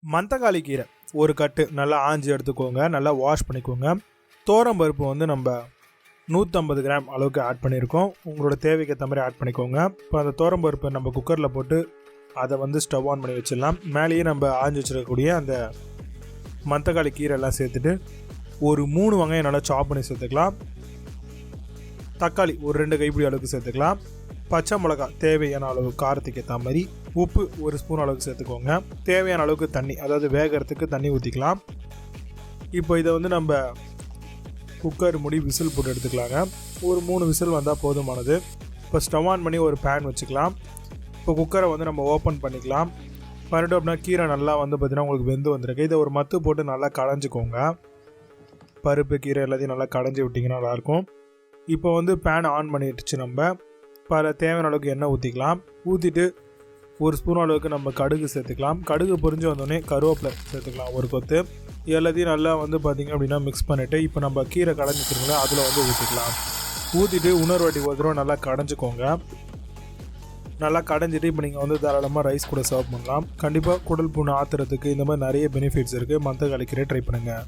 மந்தக்காளி கீரை ஒரு கட்டு நல்லா ஆஞ்சி எடுத்துக்கோங்க, நல்லா வாஷ் பண்ணிக்கோங்க. பருப்பு வந்து நம்ம 150 கிராம் அளவுக்கு ஆட் பண்ணியிருக்கோம். உங்களோட தேவைக்கு ஏற்ற மாதிரி ஆட் பண்ணிக்கோங்க. இப்போ அந்த பருப்பை நம்ம குக்கரில் போட்டு அதை வந்து ஸ்டவ் ஆன் பண்ணி வச்சிடலாம். மேலேயே நம்ம ஆஞ்சி வச்சிருக்கக்கூடிய அந்த மந்தக்காளி கீரை எல்லாம் சேர்த்துட்டு ஒரு 3 வெங்காயம் நல்லா சாப் பண்ணி சேர்த்துக்கலாம். தக்காளி ஒரு 2 கைப்பிடி அளவுக்கு சேர்த்துக்கலாம். பச்சை மிளகா தேவையான அளவு காரத்துக்கு ஏற்ற மாதிரி, உப்பு 1 ஸ்பூன் அளவுக்கு சேர்த்துக்கோங்க. தேவையான அளவுக்கு தண்ணி, அதாவது வேகிறதுக்கு தண்ணி ஊற்றிக்கலாம். இப்போ இதை வந்து நம்ம குக்கர் மூடி விசில் போட்டு எடுத்துக்கலாங்க. ஒரு 3 விசில் வந்தால் போதுமானது. இப்போ ஸ்டவ் ஆன் பண்ணி ஒரு பேன் வச்சுக்கலாம். இப்போ குக்கரை வந்து நம்ம ஓப்பன் பண்ணிக்கலாம். பண்ணிட்டோம் அப்படின்னா கீரை நல்லா வந்து பார்த்திங்கன்னா உங்களுக்கு வெந்து வந்திருக்கு. இதை ஒரு மத்து போட்டு நல்லா கடைஞ்சிக்கோங்க. பருப்பு கீரை எல்லாத்தையும் நல்லா கடைஞ்சி விட்டிங்கன்னா நல்லாயிருக்கும். இப்போ வந்து பேன் ஆன் பண்ணிடுச்சு. நம்ம இப்போ தேவையான அளவுக்கு எண்ணெய் ஊற்றிக்கலாம். ஊற்றிட்டு 1 ஸ்பூன் அளவுக்கு நம்ம கடுகு சேர்த்துக்கலாம். கடுகு பொரிஞ்சு வந்தோடனே கருவேப்பிலை சேர்த்துக்கலாம், ஒரு கொத்து. எல்லாத்தையும் நல்லா வந்து பார்த்திங்க அப்படின்னா மிக்ஸ் பண்ணிவிட்டு இப்போ நம்ம கீரை கடைஞ்சிக்கிறோங்களா அதில் வந்து ஊற்றிக்கலாம். ஊற்றிட்டு இன்னொரு வாட்டி ஒரு தடவை நல்லா கடைஞ்சிக்கோங்க. நல்லா கடைஞ்சிட்டு இப்போ நீங்கள் வந்து தாராளமாக ரைஸ் கூட சர்வ் பண்ணலாம். கண்டிப்பாக குடல் புண்ணு ஆற்றுறதுக்கு இந்த மாதிரி நிறைய பெனிஃபிட்ஸ் இருக்குது. மந்தக்காளி கீரை ட்ரை பண்ணுங்கள்.